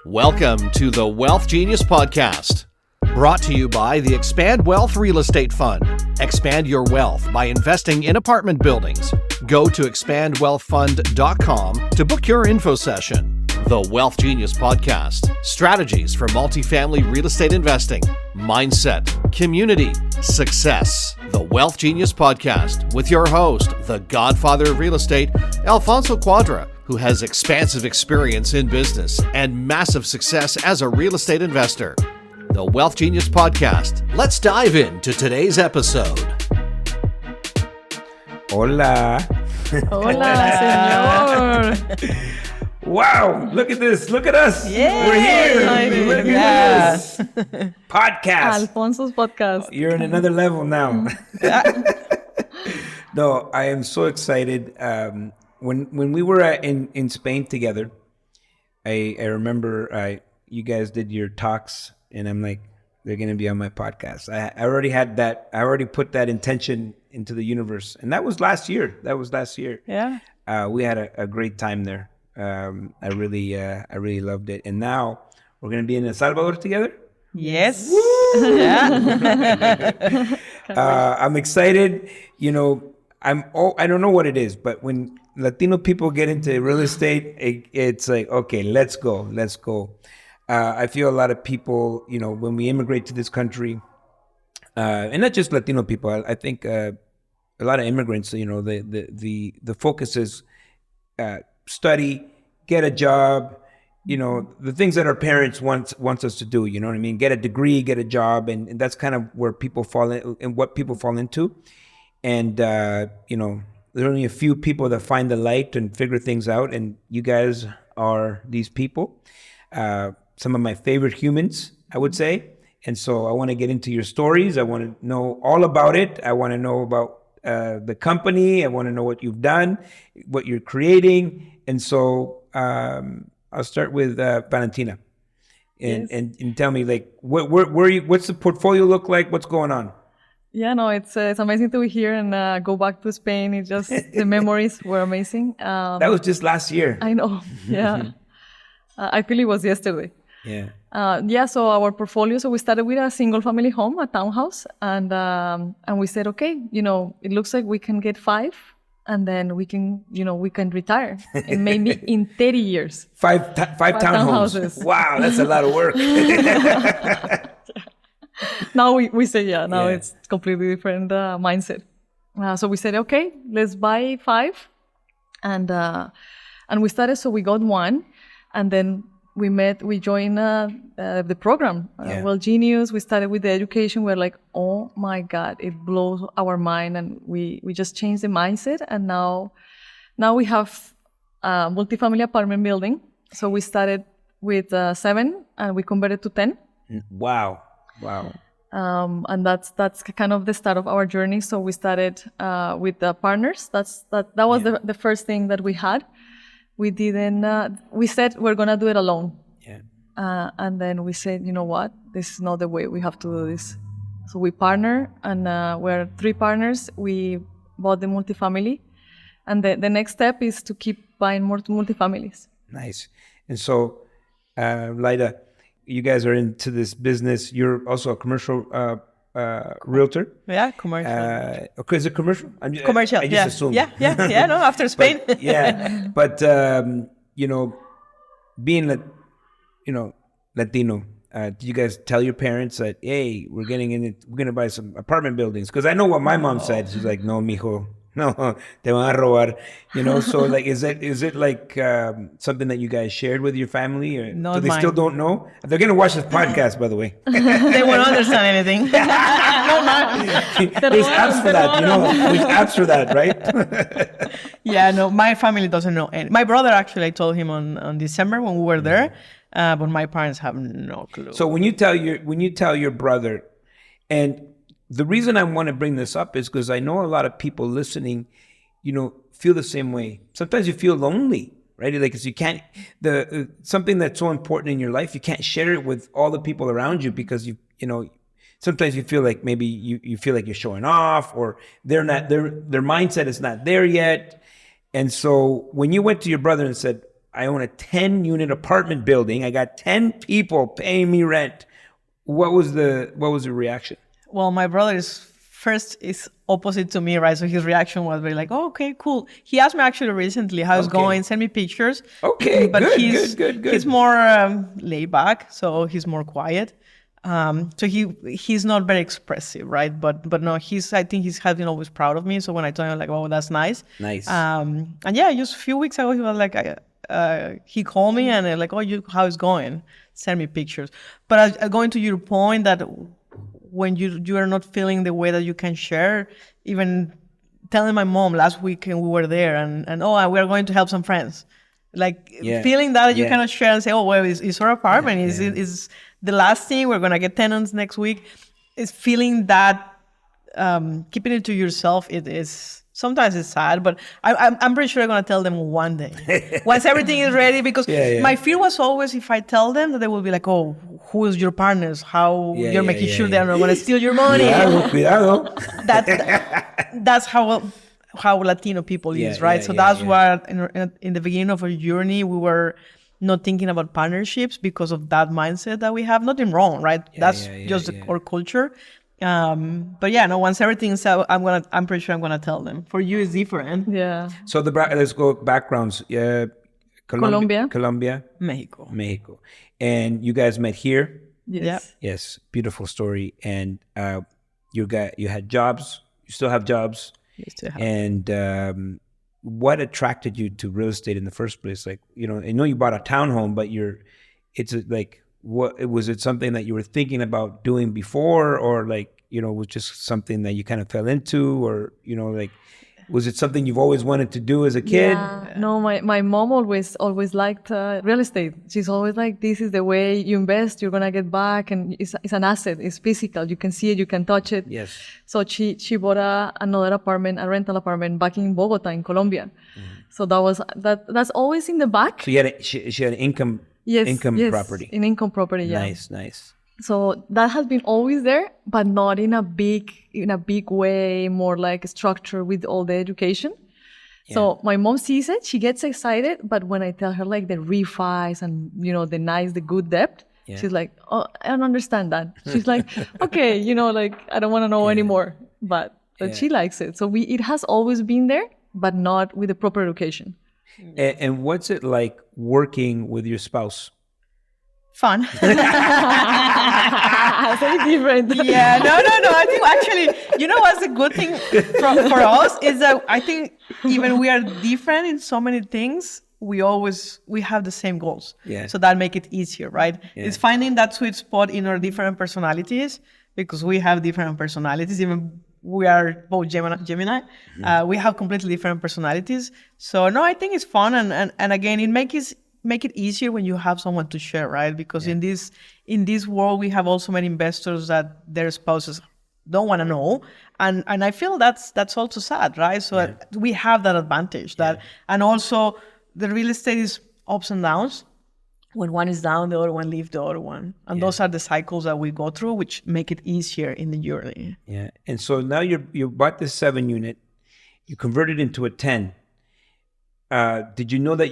Welcome to the WealthGenius Podcast, brought to you by the Expand Wealth Real Estate Fund. Expand your wealth by investing in apartment buildings. Go to expandwealthfund.com to book your info session. The WealthGenius Podcast, strategies for multifamily real estate investing, mindset, community, success. The WealthGenius Podcast with your host, the godfather of real estate, Alfonso, who has expansive experience in business and massive success as a real estate investor. The WealthGenius Podcast. Let's dive into today's episode. Hola. Hola, señor. Wow, look at this. Look at us. Yeah. We're here. Look at this. Podcast. Alfonso's podcast. You're in another level now. No, I am so excited. When we were in Spain together, I remember you guys did your talks, and I'm like, they're going to be on my podcast. I already had that. I already put that intention into the universe, and that was last year. Yeah. We had a great time there. I really loved it, and now we're going to be in El Salvador together. Yes. Yeah. I'm excited. You know, I don't know what it is, but when Latino people get into real estate, it's like, okay, let's go. I feel a lot of people, you know, when we immigrate to this country, and not just Latino people, I think a lot of immigrants, you know, the focus is study, get a job, you know, the things that our parents wants us to do, you know what I mean? Get a degree, get a job, and that's kind of where people fall in, and what people fall into. And, you know, there are only a few people that find the light and figure things out, and you guys are these people. Some of my favorite humans, I would say. And so I want to get into your stories. I want to know all about it. I want to know about the company. I want to know what you've done, what you're creating. And so I'll start with Valentina. And tell me, like, where you, what's the portfolio look like? What's going on? Yeah, no, it's amazing to be here and go back to Spain. It's just, the memories were amazing. That was just last year. I know, yeah. I feel it was yesterday. Yeah. So our portfolio, so we started with a single family home, a townhouse, and we said, okay, you know, it looks like we can get 5, and then we can retire, and maybe in 30 years. Five townhouses. Wow, that's a lot of work. Now we say, it's completely different mindset. So we said, okay, let's buy 5, and we started. So we got 1, and then we joined the program, WealthGenius. We started with the education. We're like, oh my God, it blows our mind, and we just changed the mindset. And now we have a multifamily apartment building. So we started with 7, and we converted to 10. Wow. And that's kind of the start of our journey. So we started with the partners. That was the first thing that we had. We didn't. We said we're gonna do it alone. Yeah. And then we said, you know what? This is not the way. We have to do this. So we partner, and we're 3 partners. We bought the multifamily, and the next step is to keep buying more multifamilies. Nice. And so, Layda, you guys are into this business. You're also a commercial realtor. Yeah, commercial. Okay, is it commercial? Commercial. I just assumed. Yeah. No, after Spain. But you know, being Latino, did you guys tell your parents that, hey, we're gonna buy some apartment buildings? Because I know what my mom said. She's like, no, mijo. No, te van a robar, you know. So, like, is it like something that you guys shared with your family, or Not so they mine. still don't know? They're gonna watch this podcast, by the way. They won't understand anything. There's apps for that, you know. There's apps for that, right? Yeah, no, my family doesn't know. And my brother, actually, I told him on December when we were there, but my parents have no clue. So when you tell your brother, and the reason I want to bring this up is because I know a lot of people listening, you know, feel the same way. Sometimes you feel lonely, right? Like, because you can't, something that's so important in your life, you can't share it with all the people around you, because you know, sometimes you feel like maybe you feel like you're showing off, or they're not, their mindset is not there yet. And so when you went to your brother and said, I own a 10-unit apartment building. I got 10 people paying me rent. What was the reaction? Well, my brother is opposite to me, right? So his reaction was very like, oh, okay, cool. He asked me actually recently how it's going, send me pictures. Okay, but good. He's more laid back, so he's more quiet. So he's not very expressive, right? But no, I think he's been always proud of me. So when I told him like, oh, that's nice. Nice. And yeah, just a few weeks ago, he was like, he called me and like, oh, how it's going? Send me pictures. But going to your point that when you are not feeling the way that you can share, even telling my mom last weekend we were there and we are going to help some friends. Like feeling that you cannot share and say, oh, well, it's our apartment. Is the last thing, we're going to get tenants next week. Is feeling that, keeping it to yourself, it is, sometimes it's sad, but I'm pretty sure I'm going to tell them one day. Once everything is ready, because my fear was always if I tell them that they will be like, oh, who is your partners? How you're making sure they're not going to steal your money. Cuidado. That's how Latino people is, right? So that's why in the beginning of our journey, we were not thinking about partnerships because of that mindset that we have. Nothing wrong, right? That's just our culture. But once everything's set, I'm pretty sure I'm gonna tell them. For you, it's different. Yeah. So let's go backgrounds. Colombia. Mexico. And you guys met here? Yes. Yes. Beautiful story. And you had jobs. You still have jobs. And what attracted you to real estate in the first place? Like, I know you bought a townhome, but was it something that you were thinking about doing before, or was just something that you kind of fell into, or was it something you've always wanted to do as a kid? Yeah. No, my mom always liked real estate. She's always like, this is the way you invest, you're gonna get back, and it's an asset, it's physical, you can see it, you can touch it. Yes. So she bought another apartment, a rental apartment back in Bogota in Colombia. So that's always in the back. So she had an income property. An income property, yeah. Nice. So that has been always there, but not in a big way, more like structure with all the education. Yeah. So my mom sees it, she gets excited, but when I tell her like the refis and the good debt, she's like, oh, I don't understand that. She's like, okay, I don't want to know anymore, but she likes it. So it has always been there, but not with the proper education. And what's it like working with your spouse? Fun. Very different. Yeah, no. I think actually, what's the good thing for us is that I think even we are different in so many things, we have the same goals. Yeah. So that make it easier, right? Yeah. It's finding that sweet spot in our different personalities, because we have different personalities. Even we are both Gemini. Mm-hmm. We have completely different personalities. So no, I think it's fun, and again, it make it easier when you have someone to share, right? Because in this world, we have also many investors that their spouses don't want to know, and I feel that's also sad, right? So we have that advantage and also the real estate is ups and downs. When one is down, the other one leaves the other one, and those are the cycles that we go through, which make it easier in the journey. Yeah, and so now you bought this 7-unit, you converted into a 10. Did you know that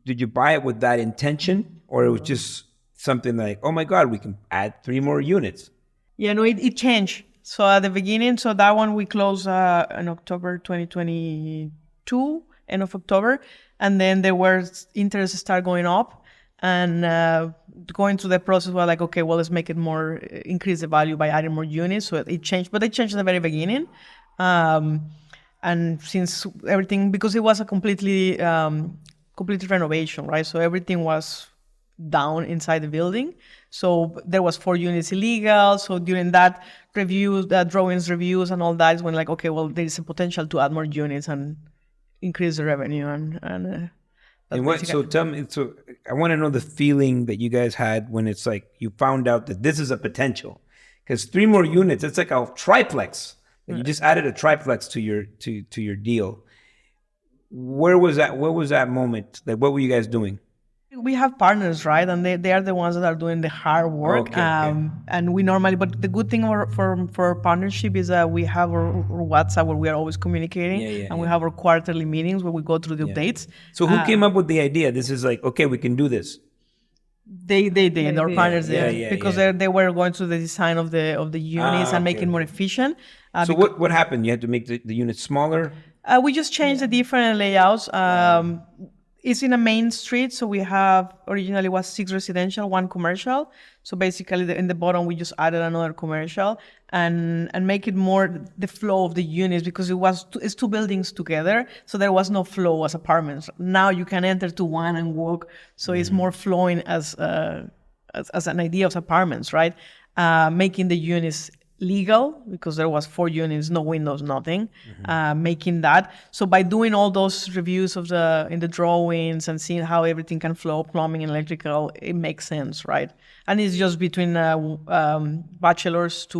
did you buy it with that intention, or it was just something like, oh my God, we can add 3 more units? Yeah, no, it changed. So at the beginning, that one we closed in October 2022, end of October, and then there was interest start going up, and going through the process, we're like, okay, well, let's make it more, increase the value by adding more units. So it changed, but it changed in the very beginning. And since everything, because it was a complete renovation, right? So everything was down inside the building. So there was 4 units illegal. So during that review, drawings reviews and all that is when like, okay, well, there is a potential to add more units and increase the revenue. And so tell me, so I want to know the feeling that you guys had when it's like you found out that this is a potential, because 3 more units, it's like a triplex. You just added a triplex to your deal. Where was that? What was that moment? Like, what were you guys doing? We have partners, right? And they are the ones that are doing the hard work. Okay. And we normally, but the good thing for partnership is that we have our WhatsApp where we are always communicating, and we have our quarterly meetings where we go through the updates. So who came up with the idea? This is like, okay, we can do this. They did. Our partners did, because they were going through the design of the units and make it more efficient. So what happened? You had to make the units smaller? We just changed the different layouts. It's in a main street, so we have originally was 6 residential, 1 commercial. So basically, in the bottom we just added another commercial and make it more the flow of the units, because it's 2 buildings together, so there was no flow as apartments. Now you can enter to one and walk, so it's more flowing as an idea of apartments, right? Making the units legal, because there was 4 units, no windows, nothing, making that. So by doing all those reviews in the drawings and seeing how everything can flow, plumbing and electrical, it makes sense, right? And it's just between bachelors to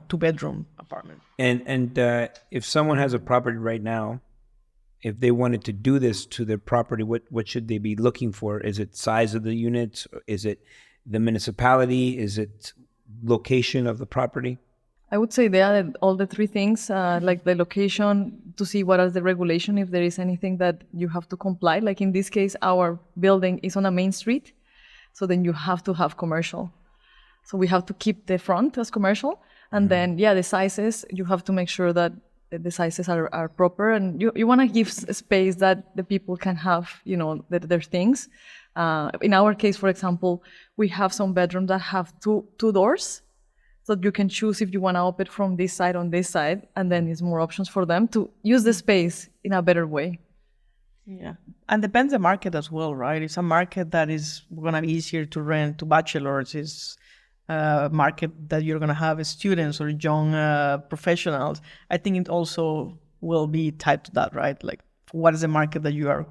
2-bedroom apartment. And if someone has a property right now, if they wanted to do this to their property, what should they be looking for? Is it size of the units? Is it the municipality? Is it location of the property? I would say they added all the 3 things, like the location, to see what is the regulation, if there is anything that you have to comply. Like in this case, our building is on a main street, so then you have to have commercial. So we have to keep the front as commercial. And then, the sizes, you have to make sure that the sizes are proper. And you want to give space that the people can have, their things. In our case, for example, we have some bedrooms that have two doors. So you can choose if you want to open from this side on this side, and then it's more options for them to use the space in a better way. Yeah, and depends the market as well, right? It's a market that is going to be easier to rent to bachelors. It's a market that you're going to have students or young professionals. I think it also will be tied to that, right? Like, what is the market that you are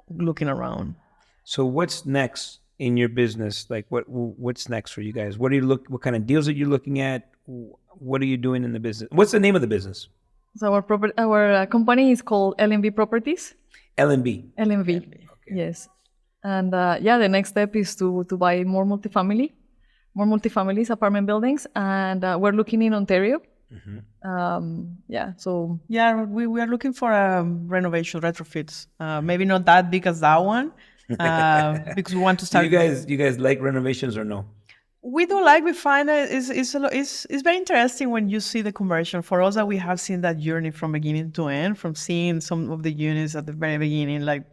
looking around? So what's next in your business? Like what's next for you guys? What what kind of deals are you looking at? What are you doing in the business? What's the name of the business? So our company is called LMV Properties. LMV. LMV. Okay. Yes. And the next step is to buy more multifamilies, apartment buildings, and we're looking in Ontario. We are looking for renovation retrofits. Maybe not that big as that one. Because we want to start. Do you guys like renovations or no? We do like. We find it's very interesting when you see the conversion. For us, that we have seen that journey from beginning to end, from seeing some of the units at the very beginning, like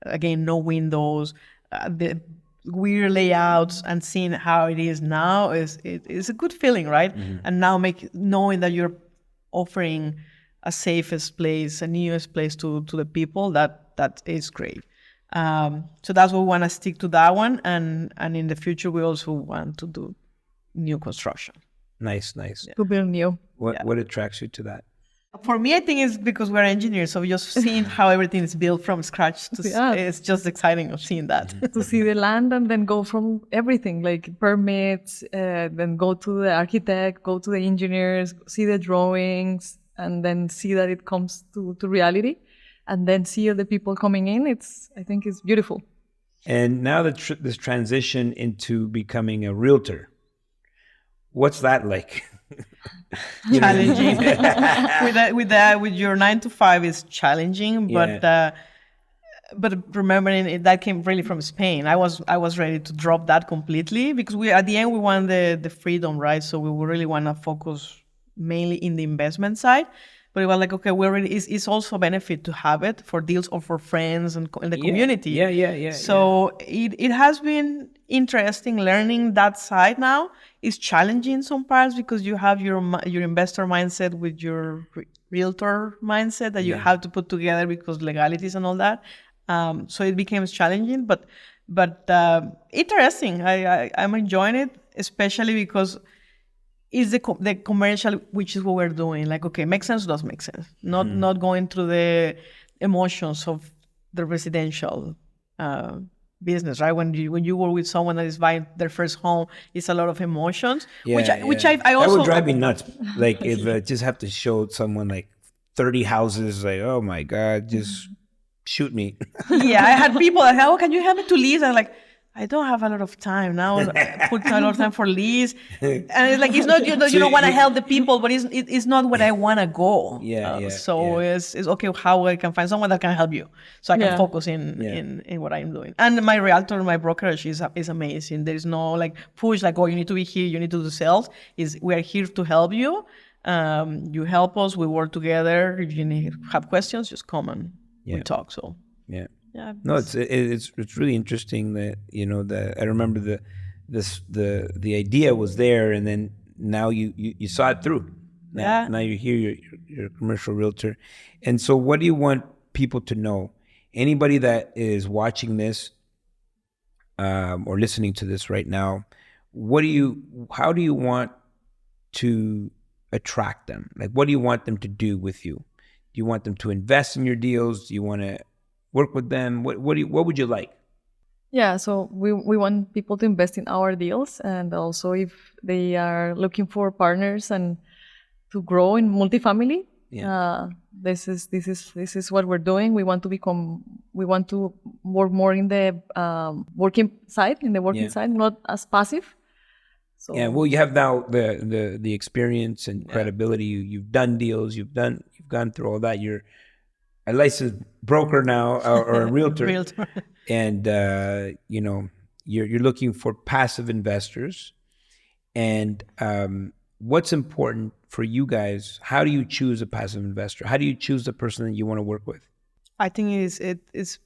again, no windows, the weird layouts, and seeing how it is now is a good feeling, right? And now knowing that you're offering a safest place, a newest place to the people, that is great. So that's why we want to stick to that one, and in the future we also want to do new construction. Nice. To build new. What attracts you to that? For me, I think it's because we're engineers, so just seeing how everything is built from scratch, it's just exciting of seeing that. To see the land and then go from everything, like permits, then go to the architect, go to the engineers, see the drawings, and then see that it comes to reality. And then see the people coming in. I think it's beautiful. And now this transition into becoming a realtor, what's that like? Challenging. with your 9 to 5 is challenging, but remembering that came really from Spain. I was ready to drop that completely, because at the end we want the freedom, right? So we really want to focus mainly in the investment side. But it was like, okay, it's also a benefit to have it for deals or for friends and in the community. Yeah. So it has been interesting learning that side now. It's challenging in some parts, because you have your investor mindset with your realtor mindset that you have to put together because legalities and all that. So it became challenging, but interesting. I'm enjoying it, especially because is the commercial, which is what we're doing. Like, okay, makes sense, does make sense. Not going through the emotions of the residential business, right? When you work with someone that is buying their first home, it's a lot of emotions, which I also... That would drive me nuts. Like, if I just have to show someone like 30 houses, like, oh my God, just shoot me. Yeah, I had people that, oh, can you help me to lease? I'm like, I don't have a lot of time now. I put a lot of time for lease, and it's like it's not you don't want to help the people, but it's not where I want to go. So it's okay how I can find someone that can help you, so I can focus in what I'm doing. And my realtor, my brokerage is amazing. There is no like push like, oh, you need to be here, you need to do sales. We are here to help you. You help us. We work together. If you have questions, just come and we talk. So yeah. No, it's really interesting that that I remember the idea was there, and then now you saw it through. Now you're here, you're a commercial realtor, and so what do you want people to know? Anybody that is watching this or listening to this right now, how do you want to attract them? Like, what do you want them to do with you? Do you want them to invest in your deals? Do you want to work with them? What would you like? Yeah, so we want people to invest in our deals, and also if they are looking for partners and to grow in multifamily, this is what we're doing. We want to work more in the working side, not as passive. So well, you have now the experience and credibility. You've done deals. You've gone through all that. You're a licensed broker now, or a realtor, and you're looking for passive investors. And what's important for you guys? How do you choose a passive investor? How do you choose the person that you want to work with? I think it's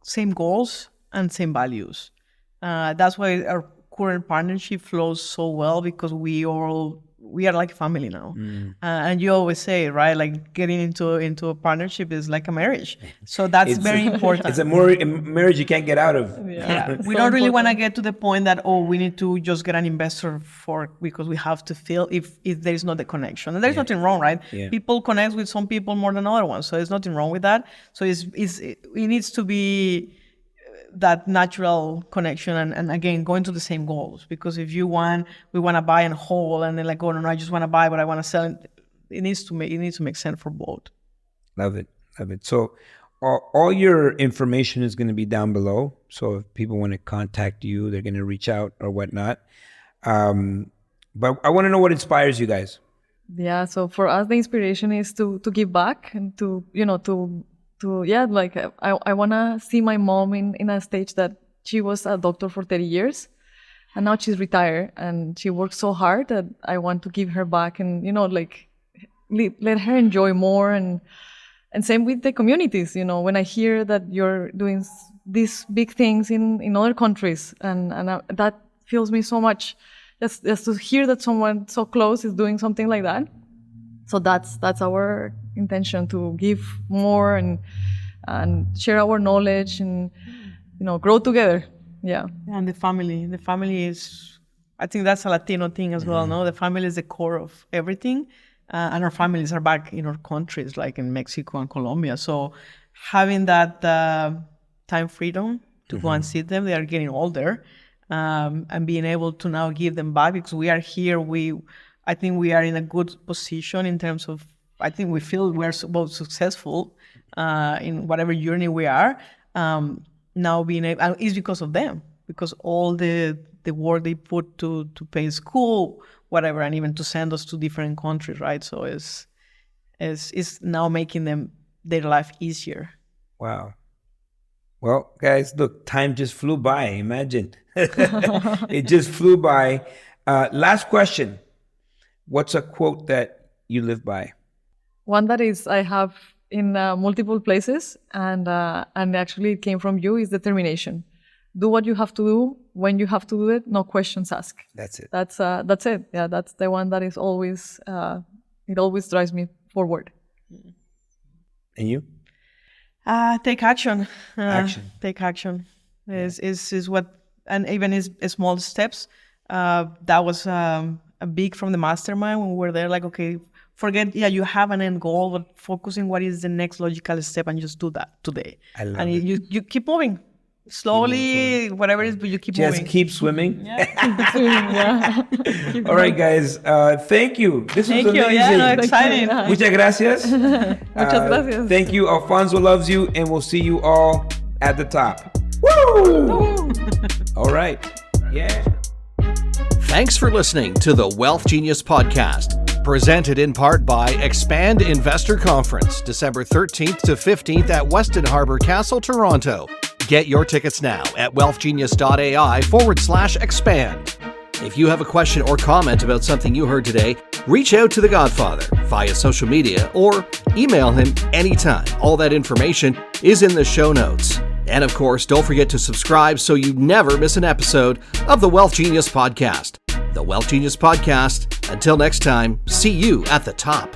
same goals and same values. That's why our current partnership flows so well, because we are like family now. And you always say, right, like getting into a partnership is like a marriage. So that's very important. It's a marriage you can't get out of. We don't really want to get to the point that, we need to just get an investor because we have to feel if there is not the connection. And there's nothing wrong, right? People connect with some people more than other ones. So there's nothing wrong with that. So it needs to be that natural connection, and again going to the same goals. Because if we want to buy and hold, and they're like, oh no, I just want to buy but I want to sell it needs to make sense for both. Love it. So all your information is going to be down below, so if people want to contact you, they're going to reach out or whatnot. But I want to know what inspires you guys. So for us the inspiration is to give back, and to I want to see my mom in a stage that she was a doctor for 30 years and now she's retired, and she worked so hard that I want to give her back, and let her enjoy more, and same with the communities. When I hear that you're doing these big things in other countries, and that fills me so much, just to hear that someone so close is doing something like that. So that's our intention, to give more and share our knowledge, and grow together. And the family is, I think that's a Latino thing as well. No, the family is the core of everything, and our families are back in our countries, like in Mexico and Colombia. So having that time freedom to go and see them, they are getting older, and being able to now give them back, because we are here. I think we are in a good position in terms of, I think we feel we're both successful in whatever journey we are. Now being able, and it's because of them, because all the work they put to pay school, whatever, and even to send us to different countries, right? So it's now making their life easier. Wow. Well, guys, look, time just flew by. Imagine. It just flew by. Last question. What's a quote that you live by? One that I have in multiple places, and actually it came from you, is determination. Do what you have to do when you have to do it. No questions asked. That's it. That's it. Yeah, that's the one that is always it always drives me forward. And you? Take action. Action. Take action. Is what, and even is small steps. That was a big from the mastermind when we were there. Like, okay, forget, you have an end goal, but focusing what is the next logical step, and just do that today. I love and it. You keep moving. slowly, whatever it is, but you keep Just moving. keep swimming. Yeah. All right, guys. Thank you. This Thank was you. amazing. Yeah, no, exciting. Muchas gracias. Muchas gracias. Thank you. Alfonso loves you, and we'll see you all at the top. Woo! All right. Yeah. Thanks for listening to the Wealth Genius Podcast, presented in part by Expand Investor Conference, December 13th to 15th at Weston Harbor Castle, Toronto. Get your tickets now at wealthgenius.ai/expand. If you have a question or comment about something you heard today, reach out to the Godfather via social media or email him anytime. All that information is in the show notes. And of course, don't forget to subscribe so you never miss an episode of the Wealth Genius Podcast. The Wealth Genius Podcast. Until next time, see you at the top.